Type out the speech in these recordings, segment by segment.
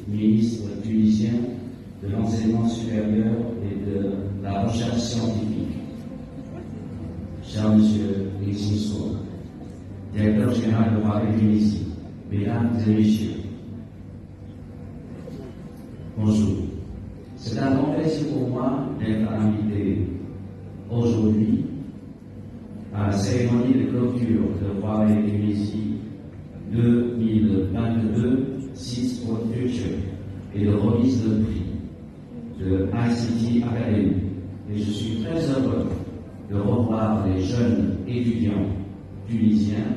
ministre tunisien de l'enseignement supérieur et de la recherche scientifique, cher Monsieur Exinso, directeur général de Huawei Tunisie, mesdames et messieurs, bonjour. C'est un grand plaisir pour moi d'être invité aujourd'hui à la cérémonie de clôture de Huawei Tunisie 2022 Seeds for Future et de remise de prix de ICT Academy. Et je suis très heureux de revoir les jeunes étudiants tunisiens.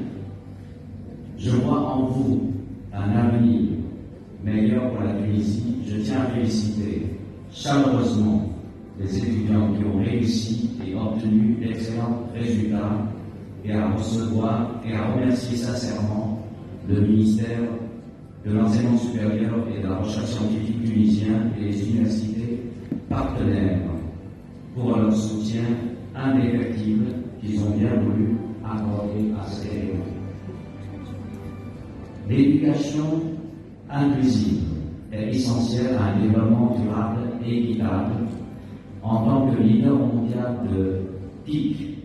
Je vois en vous un avenir meilleur pour la Tunisie. Je tiens à féliciter chaleureusement les étudiants qui ont réussi et obtenu d'excellents résultats et à recevoir et à remercier sincèrement le ministère de l'enseignement supérieur et de la recherche scientifique tunisien et les universités partenaires pour leur soutien indéfectible qu'ils ont bien voulu accorder à cette élément. L'éducation inclusive est essentielle à un développement durable et équitable. En tant que leader mondial de TIC,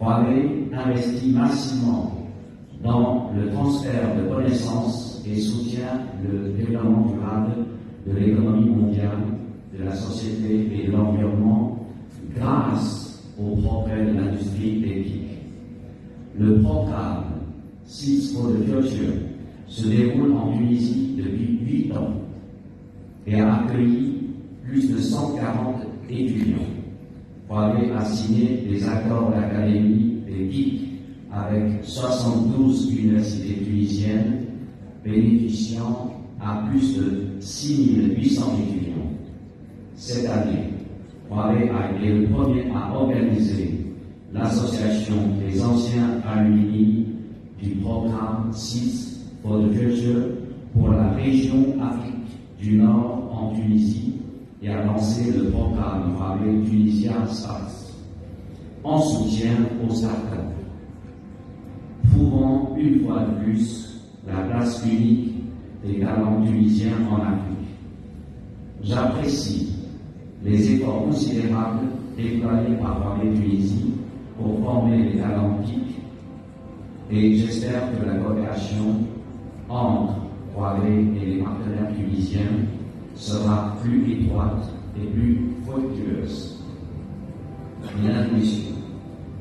Huawei investit massivement dans le transfert de connaissances et soutient le développement durable de l'économie mondiale, de la société et de l'environnement grâce au progrès de l'industrie éthique. Le programme Seeds for the Future se déroule en Tunisie depuis 8 ans et a accueilli plus de 140 étudiants. Huawei a signé des accords d'académie des TIC avec 72 universités tunisiennes bénéficiant à plus de 6800 étudiants. Cette année, Huawei a été le premier à organiser l'association des anciens alumni du programme Seeds for the Future pour la région Afrique du Nord en Tunisie et a lancé le programme Huawei Tunisia Starts en soutien aux startups, prouvant une fois de plus la place unique des talents tunisiens en Afrique. J'apprécie les efforts considérables déployés par Huawei Tunisie pour former les talents TIC et j'espère que la coopération entre Huawei et les partenaires tunisiens sera plus étroite et plus fructueuse. Mesdames et messieurs,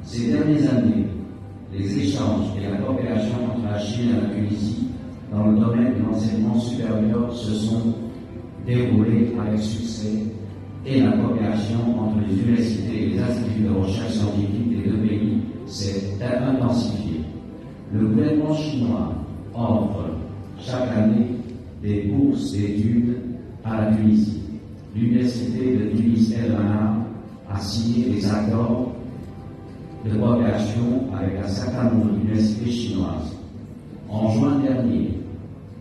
ces dernières années, les échanges et la coopération entre la Chine et la Tunisie dans le domaine de l'enseignement supérieur se sont déroulés avec succès et la coopération entre les universités et les instituts de recherche scientifique des deux pays s'est intensifiée. Le gouvernement chinois offre chaque année des bourses d'études à la Tunisie. L'université de Tunis El Mana a signé des accords de coopération avec un certain nombre d'universités chinoises. En juin dernier,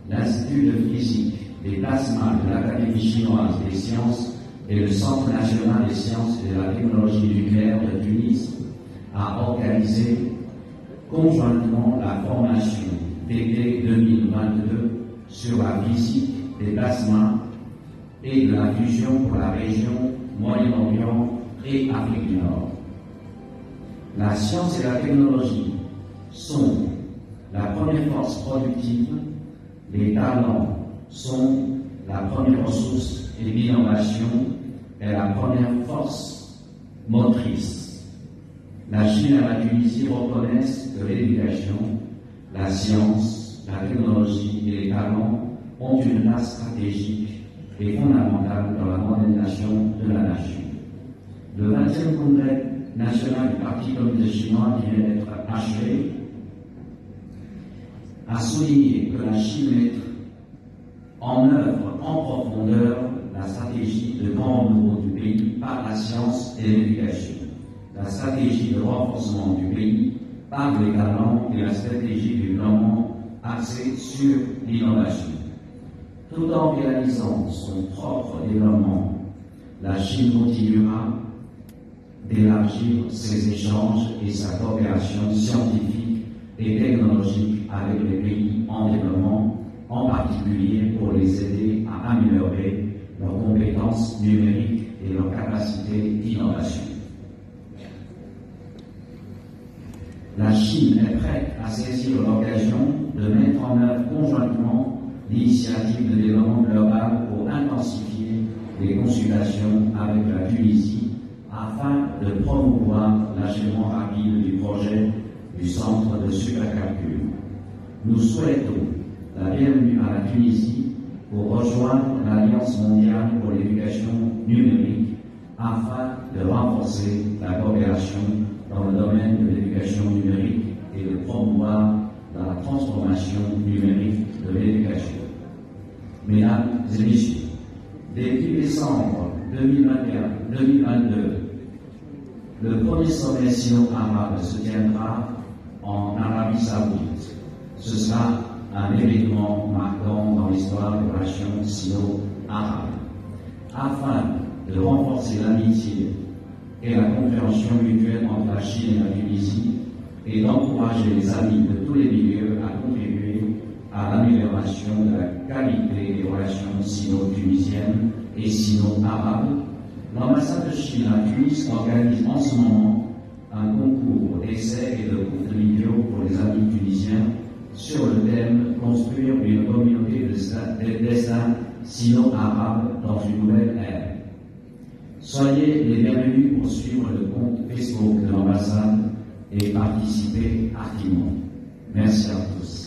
l'Institut de physique des plasmas de l'Académie chinoise des sciences et le Centre national des sciences et de la technologie nucléaire de Tunis a organisé conjointement la formation d'été 2022 sur la physique des plasmas et de la fusion pour la région Moyen-Orient et Afrique du Nord. La science et la technologie sont la première force productive, les talents sont la première ressource et l'innovation est la première force motrice. La Chine et la Tunisie reconnaissent que l'éducation, la science, la technologie et les talents ont une place stratégique et fondamentale dans la modernisation de la nation. Le 20e congrès national du Parti communiste chinois qui vient d'être achevé a souligné que la Chine met en œuvre en profondeur la stratégie de grand renouveau du pays par la science et l'éducation, la stratégie de renforcement du pays par les talents et la stratégie du développement axée sur l'innovation. Tout en réalisant son propre développement, la Chine continuera d'élargir ses échanges et sa coopération scientifique et technologique avec les pays en développement en particulier pour les aider à améliorer leurs compétences numériques et leurs capacités d'innovation. La Chine est prête à saisir l'occasion de mettre en œuvre conjointement l'initiative de développement global pour intensifier les consultations avec la Tunisie afin de promouvoir l'achèvement rapide du projet du centre de supercalcul. Nous souhaitons la bienvenue à la Tunisie pour rejoindre l'Alliance mondiale pour l'éducation numérique afin de renforcer la coopération dans le domaine de l'éducation numérique et de promouvoir la transformation numérique de l'éducation. Mesdames et messieurs, début décembre 2022, le premier sommet sino-arabe se tiendra en Arabie Saoudite. Ce sera un événement marquant dans l'histoire des relations sino-arabes. Afin de renforcer l'amitié et la compréhension mutuelle entre la Chine et la Tunisie et d'encourager les amis de tous les milieux à contribuer à l'amélioration de la qualité des relations sino-tunisiennes et sino-arabes, l'ambassade de Chine à Tunis organise en ce moment un concours d'essais et de cours de vidéo pour les amis tunisiens sur le thème « Construire une communauté de destin sino-arabe dans une nouvelle ère ». Soyez les bienvenus pour suivre le compte Facebook de l'ambassade et participer activement. Merci à tous.